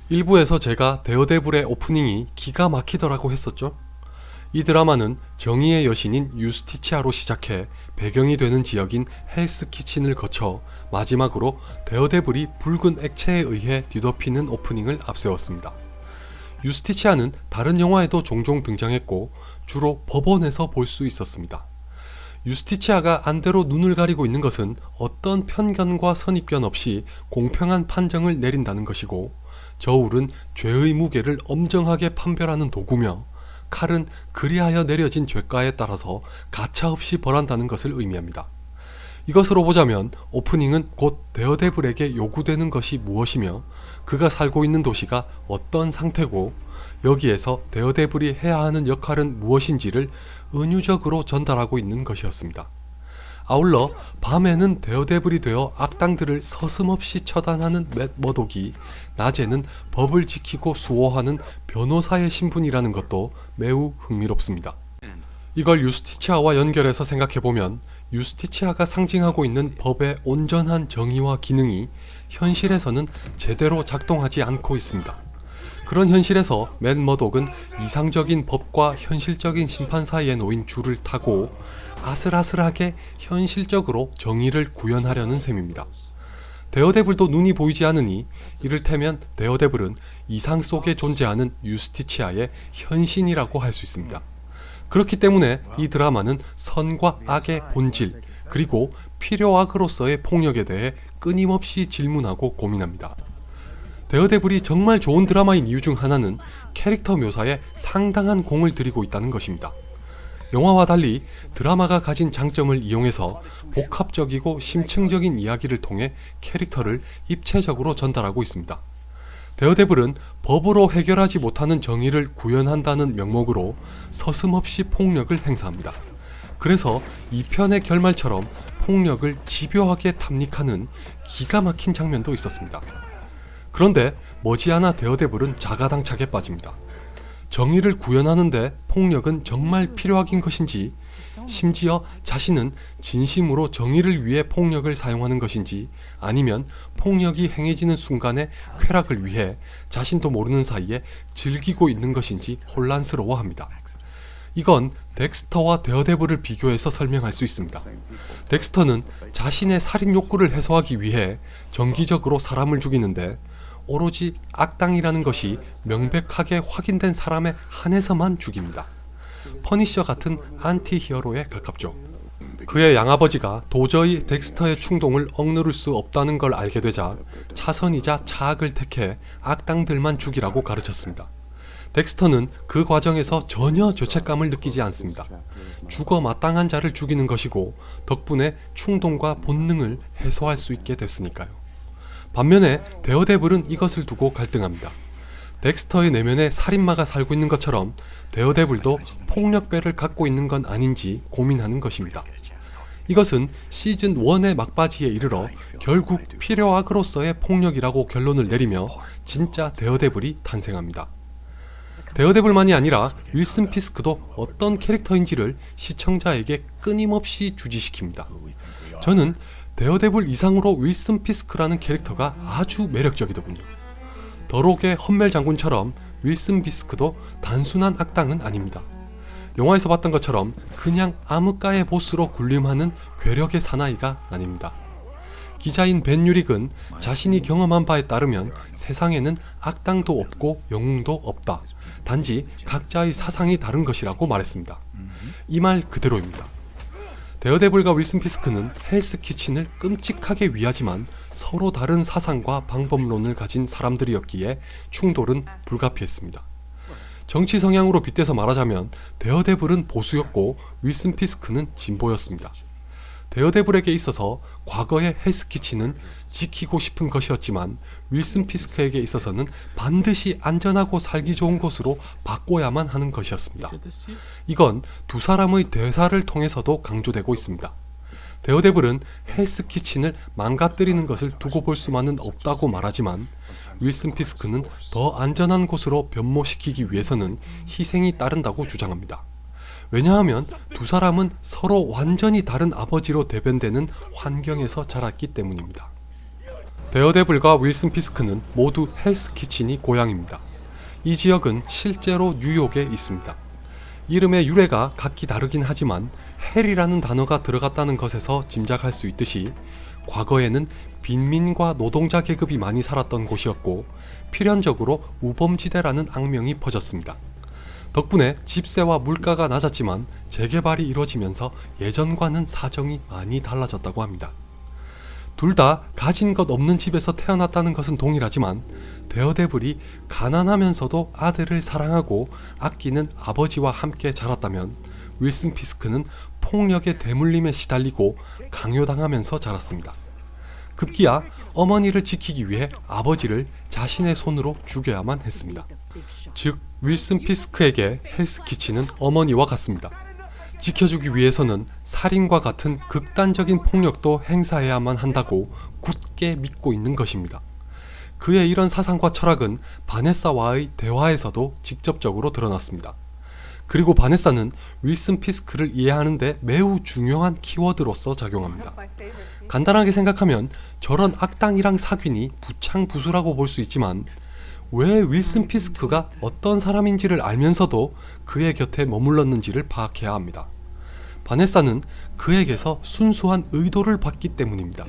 일부에서 제가 데어데블의 오프닝이 기가 막히더라고 했었죠. 이 드라마는 정의의 여신인 유스티치아로 시작해 배경이 되는 지역인 헬스 키친을 거쳐 마지막으로 데어데블이 붉은 액체에 의해 뒤덮이는 오프닝을 앞세웠습니다. 유스티치아는 다른 영화에도 종종 등장했고 주로 법원에서 볼 수 있었습니다. 유스티치아가 안대로 눈을 가리고 있는 것은 어떤 편견과 선입견 없이 공평한 판정을 내린다는 것이고, 저울은 죄의 무게를 엄정하게 판별하는 도구며, 칼은 그리하여 내려진 죄가에 따라서 가차없이 벌한다는 것을 의미합니다. 이것으로 보자면 오프닝은 곧 데어데블에게 요구되는 것이 무엇이며 그가 살고 있는 도시가 어떤 상태고, 여기에서 데어데블이 해야 하는 역할은 무엇인지를 은유적으로 전달하고 있는 것이었습니다. 아울러 밤에는 데어데블이 되어 악당들을 서슴없이 처단하는 맷 머독이 낮에는 법을 지키고 수호하는 변호사의 신분이라는 것도 매우 흥미롭습니다. 이걸 유스티치아와 연결해서 생각해보면 유스티치아가 상징하고 있는 법의 온전한 정의와 기능이 현실에서는 제대로 작동하지 않고 있습니다. 그런 현실에서 맷 머독은 이상적인 법과 현실적인 심판 사이에 놓인 줄을 타고 아슬아슬하게 현실적으로 정의를 구현하려는 셈입니다. 데어데블도 눈이 보이지 않으니 이를테면 데어데블은 이상 속에 존재하는 유스티치아의 현신이라고 할 수 있습니다. 그렇기 때문에 이 드라마는 선과 악의 본질, 그리고 필요악으로서의 폭력에 대해 끊임없이 질문하고 고민합니다. 데어데블이 정말 좋은 드라마인 이유 중 하나는 캐릭터 묘사에 상당한 공을 들이고 있다는 것입니다. 영화와 달리 드라마가 가진 장점을 이용해서 복합적이고 심층적인 이야기를 통해 캐릭터를 입체적으로 전달하고 있습니다. 데어데블은 법으로 해결하지 못하는 정의를 구현한다는 명목으로 서슴없이 폭력을 행사합니다. 그래서 2편의 결말처럼 폭력을 집요하게 탐닉하는 기가 막힌 장면도 있었습니다. 그런데 머지않아 데어데블은 자가당착에 빠집니다. 정의를 구현하는데 폭력은 정말 필요하긴 것인지, 심지어 자신은 진심으로 정의를 위해 폭력을 사용하는 것인지, 아니면 폭력이 행해지는 순간의 쾌락을 위해 자신도 모르는 사이에 즐기고 있는 것인지 혼란스러워합니다. 이건 덱스터와 데어데블을 비교해서 설명할 수 있습니다. 덱스터는 자신의 살인 욕구를 해소하기 위해 정기적으로 사람을 죽이는데 오로지 악당이라는 것이 명백하게 확인된 사람에 한해서만 죽입니다. 퍼니셔 같은 안티 히어로에 가깝죠. 그의 양아버지가 도저히 덱스터의 충동을 억누를 수 없다는 걸 알게 되자 차선이자 차악을 택해 악당들만 죽이라고 가르쳤습니다. 덱스터는 그 과정에서 전혀 죄책감을 느끼지 않습니다. 죽어 마땅한 자를 죽이는 것이고 덕분에 충동과 본능을 해소할 수 있게 됐으니까요. 반면에 데어데블은 이것을 두고 갈등합니다. 덱스터의 내면에 살인마가 살고 있는 것처럼 데어데블도 폭력배를 갖고 있는 건 아닌지 고민하는 것입니다. 이것은 시즌 1의 막바지에 이르러 결국 필요악으로서의 폭력이라고 결론을 내리며 진짜 데어데블이 탄생합니다. 데어데블만이 아니라 윌슨 피스크도 어떤 캐릭터인지를 시청자에게 끊임없이 주지시킵니다. 저는 데어데블 이상으로 윌슨 피스크라는 캐릭터가 아주 매력적이더군요. 더록의 험멜 장군처럼 윌슨 피스크도 단순한 악당은 아닙니다. 영화에서 봤던 것처럼 그냥 암흑가의 보스로 군림하는 괴력의 사나이가 아닙니다. 기자인 벤 유릭은 자신이 경험한 바에 따르면 세상에는 악당도 없고 영웅도 없다. 단지 각자의 사상이 다른 것이라고 말했습니다. 이 말 그대로입니다. 데어데블과 윌슨 피스크는 헬스 키친을 끔찍하게 위하지만 서로 다른 사상과 방법론을 가진 사람들이었기에 충돌은 불가피했습니다. 정치 성향으로 빗대서 말하자면 데어데블은 보수였고 윌슨 피스크는 진보였습니다. 데어데블에게 있어서 과거의 헬스 키친은 지키고 싶은 것이었지만 윌슨 피스크에게 있어서는 반드시 안전하고 살기 좋은 곳으로 바꿔야만 하는 것이었습니다. 이건 두 사람의 대사를 통해서도 강조되고 있습니다. 데어데블은 헬스 키친을 망가뜨리는 것을 두고 볼 수만은 없다고 말하지만 윌슨 피스크는 더 안전한 곳으로 변모시키기 위해서는 희생이 따른다고 주장합니다. 왜냐하면 두 사람은 서로 완전히 다른 아버지로 대변되는 환경에서 자랐기 때문입니다. 데어데블과 윌슨 피스크는 모두 헬스 키친이 고향입니다. 이 지역은 실제로 뉴욕에 있습니다. 이름의 유래가 각기 다르긴 하지만 헬이라는 단어가 들어갔다는 것에서 짐작할 수 있듯이 과거에는 빈민과 노동자 계급이 많이 살았던 곳이었고 필연적으로 우범지대라는 악명이 퍼졌습니다. 덕분에 집세와 물가가 낮았지만 재개발이 이루어지면서 예전과는 사정이 많이 달라졌다고 합니다. 둘 다 가진 것 없는 집에서 태어났다는 것은 동일하지만 데어데블이 가난하면서도 아들을 사랑하고 아끼는 아버지와 함께 자랐다면 윌슨 피스크는 폭력의 대물림에 시달리고 강요당하면서 자랐습니다. 급기야 어머니를 지키기 위해 아버지를 자신의 손으로 죽여야만 했습니다. 즉 윌슨 피스크에게 헬스 키친은 어머니와 같습니다. 지켜주기 위해서는 살인과 같은 극단적인 폭력도 행사해야만 한다고 굳게 믿고 있는 것입니다. 그의 이런 사상과 철학은 바네사와의 대화에서도 직접적으로 드러났습니다. 그리고 바네사는 윌슨 피스크를 이해하는 데 매우 중요한 키워드로서 작용합니다. 간단하게 생각하면 저런 악당이랑 사귀니 부창부수라고 볼 수 있지만 왜 윌슨 피스크가 어떤 사람인지를 알면서도 그의 곁에 머물렀는지를 파악해야 합니다. 바네사는 그에게서 순수한 의도를 받기 때문입니다.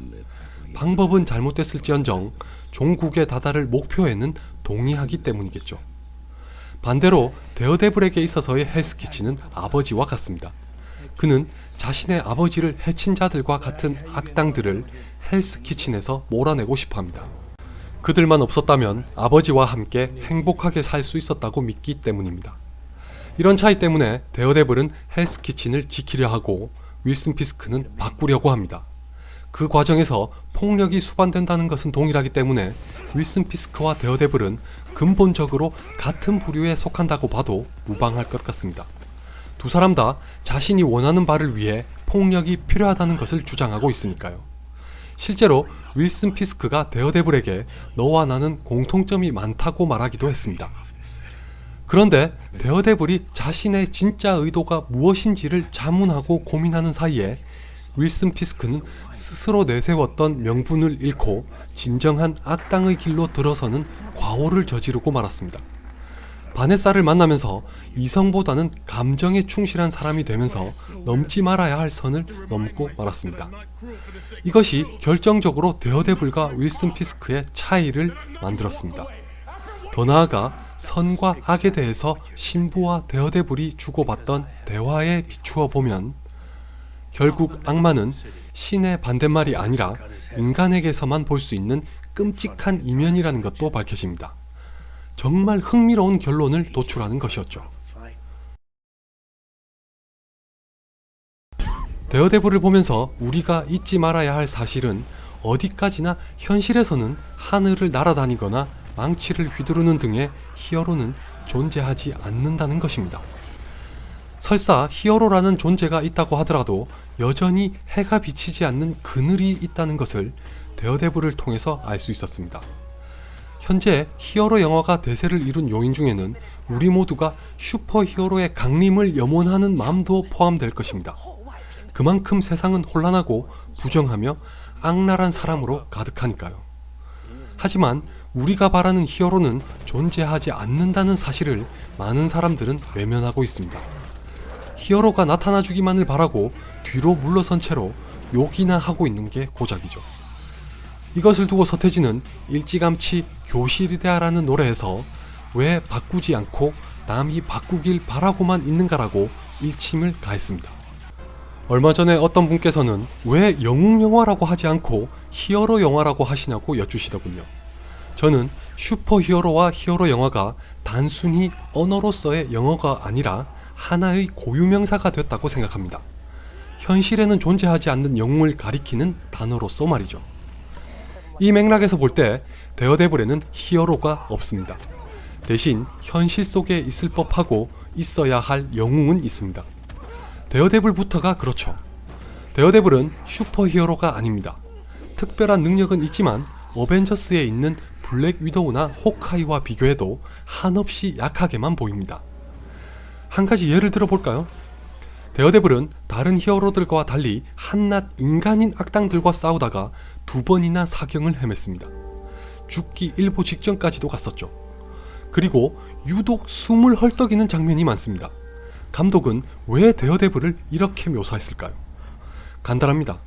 방법은 잘못됐을지언정 종국의 다다를 목표에는 동의하기 때문이겠죠. 반대로 데어데블에게 있어서의 헬스 키친은 아버지와 같습니다. 그는 자신의 아버지를 해친 자들과 같은 악당들을 헬스 키친에서 몰아내고 싶어 합니다. 그들만 없었다면 아버지와 함께 행복하게 살 수 있었다고 믿기 때문입니다. 이런 차이 때문에 데어데블은 헬스 키친을 지키려 하고 윌슨 피스크는 바꾸려고 합니다. 그 과정에서 폭력이 수반된다는 것은 동일하기 때문에 윌슨 피스크와 데어데블은 근본적으로 같은 부류에 속한다고 봐도 무방할 것 같습니다. 두 사람 다 자신이 원하는 바를 위해 폭력이 필요하다는 것을 주장하고 있으니까요. 실제로 윌슨 피스크가 데어데블에게 너와 나는 공통점이 많다고 말하기도 했습니다. 그런데 데어데블이 자신의 진짜 의도가 무엇인지를 자문하고 고민하는 사이에 윌슨 피스크는 스스로 내세웠던 명분을 잃고 진정한 악당의 길로 들어서는 과오를 저지르고 말았습니다. 바네사를 만나면서 이성보다는 감정에 충실한 사람이 되면서 넘지 말아야 할 선을 넘고 말았습니다. 이것이 결정적으로 데어데블과 윌슨 피스크의 차이를 만들었습니다. 더 나아가 선과 악에 대해서 신부와 데어데블이 주고받던 대화에 비추어 보면 결국 악마는 신의 반대말이 아니라 인간에게서만 볼 수 있는 끔찍한 이면이라는 것도 밝혀집니다. 정말 흥미로운 결론을 도출하는 것이었죠. 데어데블을 보면서 우리가 잊지 말아야 할 사실은 어디까지나 현실에서는 하늘을 날아다니거나 망치를 휘두르는 등의 히어로는 존재하지 않는다는 것입니다. 설사 히어로라는 존재가 있다고 하더라도 여전히 해가 비치지 않는 그늘이 있다는 것을 데어데블을 통해서 알 수 있었습니다. 현재 히어로 영화가 대세를 이룬 요인 중에는 우리 모두가 슈퍼히어로의 강림을 염원하는 마음도 포함될 것입니다. 그만큼 세상은 혼란하고 부정하며 악랄한 사람으로 가득하니까요. 하지만 우리가 바라는 히어로는 존재하지 않는다는 사실을 많은 사람들은 외면하고 있습니다. 히어로가 나타나주기만을 바라고 뒤로 물러선 채로 욕이나 하고 있는 게 고작이죠. 이것을 두고 서태지는 일찌감치 교실이되아라는 노래에서 왜 바꾸지 않고 남이 바꾸길 바라고만 있는가라고 일침을 가했습니다. 얼마 전에 어떤 분께서는 왜 영웅 영화라고 하지 않고 히어로 영화라고 하시냐고 여쭈시더군요. 저는 슈퍼히어로와 히어로 영화가 단순히 언어로서의 영어가 아니라 하나의 고유명사가 됐다고 생각합니다. 현실에는 존재하지 않는 영웅을 가리키는 단어로서 말이죠. 이 맥락에서 볼 때 데어데블에는 히어로가 없습니다. 대신 현실 속에 있을 법하고 있어야 할 영웅은 있습니다. 데어데블부터가 그렇죠. 데어데블은 슈퍼히어로가 아닙니다. 특별한 능력은 있지만 어벤져스에 있는 블랙 위도우나 호크아이와 비교해도 한없이 약하게만 보입니다. 한 가지 예를 들어볼까요? 데어데블은 다른 히어로들과 달리 한낱 인간인 악당들과 싸우다가 2번이나 사경을 헤맸습니다. 죽기 일보 직전까지도 갔었죠. 그리고 유독 숨을 헐떡이는 장면이 많습니다. 감독은 왜 데어데블을 이렇게 묘사했을까요? 간단합니다.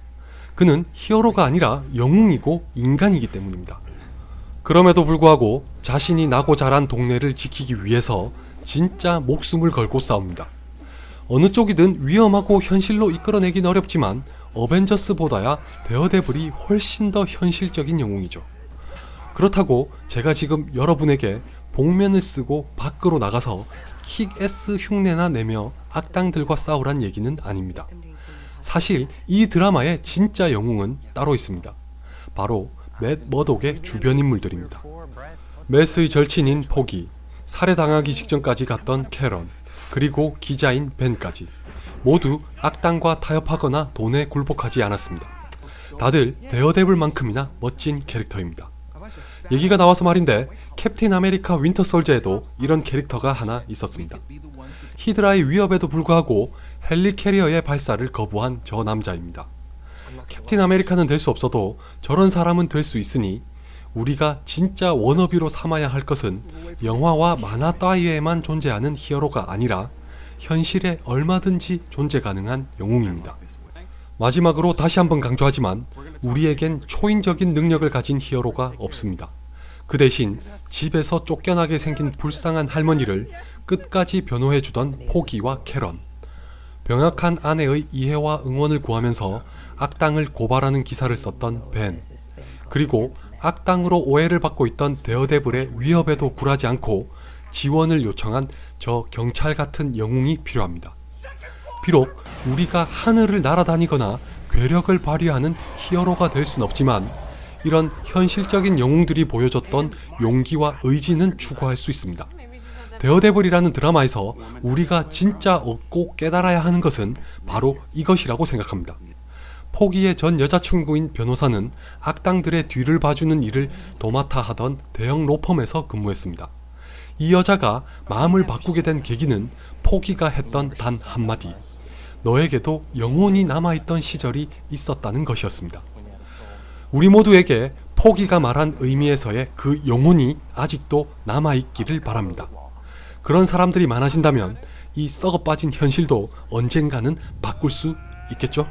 그는 히어로가 아니라 영웅이고 인간이기 때문입니다. 그럼에도 불구하고 자신이 나고 자란 동네를 지키기 위해서 진짜 목숨을 걸고 싸웁니다. 어느 쪽이든 위험하고 현실로 이끌어내긴 어렵지만 어벤져스보다야 데어데블이 훨씬 더 현실적인 영웅이죠. 그렇다고 제가 지금 여러분에게 복면을 쓰고 밖으로 나가서 킥애스 흉내나 내며 악당들과 싸우란 얘기는 아닙니다. 사실 이 드라마의 진짜 영웅은 따로 있습니다. 바로 맷 머독의 주변 인물들입니다. 맷의 절친인 포기, 살해당하기 직전까지 갔던 캐런, 그리고 기자인 벤까지 모두 악당과 타협하거나 돈에 굴복하지 않았습니다. 다들 데어데블만큼이나 멋진 캐릭터입니다. 얘기가 나와서 말인데 캡틴 아메리카 윈터 솔저에도 이런 캐릭터가 하나 있었습니다. 히드라의 위협에도 불구하고 헬리 캐리어의 발사를 거부한 저 남자입니다. 캡틴 아메리카는 될 수 없어도 저런 사람은 될 수 있으니 우리가 진짜 워너비로 삼아야 할 것은 영화와 만화 따위에만 존재하는 히어로가 아니라 현실에 얼마든지 존재 가능한 영웅입니다. 마지막으로 다시 한번 강조하지만 우리에겐 초인적인 능력을 가진 히어로가 없습니다. 그 대신 집에서 쫓겨나게 생긴 불쌍한 할머니를 끝까지 변호해주던 포기와 캐런, 병약한 아내의 이해와 응원을 구하면서 악당을 고발하는 기사를 썼던 벤, 그리고 악당으로 오해를 받고 있던 데어데블의 위협에도 굴하지 않고 지원을 요청한 저 경찰 같은 영웅이 필요합니다. 비록 우리가 하늘을 날아다니거나 괴력을 발휘하는 히어로가 될 순 없지만 이런 현실적인 영웅들이 보여줬던 용기와 의지는 추구할 수 있습니다. 데어데블이라는 드라마에서 우리가 진짜 얻고 깨달아야 하는 것은 바로 이것이라고 생각합니다. 포기의 전 여자친구인 변호사는 악당들의 뒤를 봐주는 일을 도맡아 하던 대형 로펌에서 근무했습니다. 이 여자가 마음을 바꾸게 된 계기는 포기가 했던 단 한마디, 너에게도 영혼이 남아있던 시절이 있었다는 것이었습니다. 우리 모두에게 포기가 말한 의미에서의 그 영혼이 아직도 남아있기를 바랍니다. 그런 사람들이 많아진다면 이 썩어빠진 현실도 언젠가는 바꿀 수 있겠죠?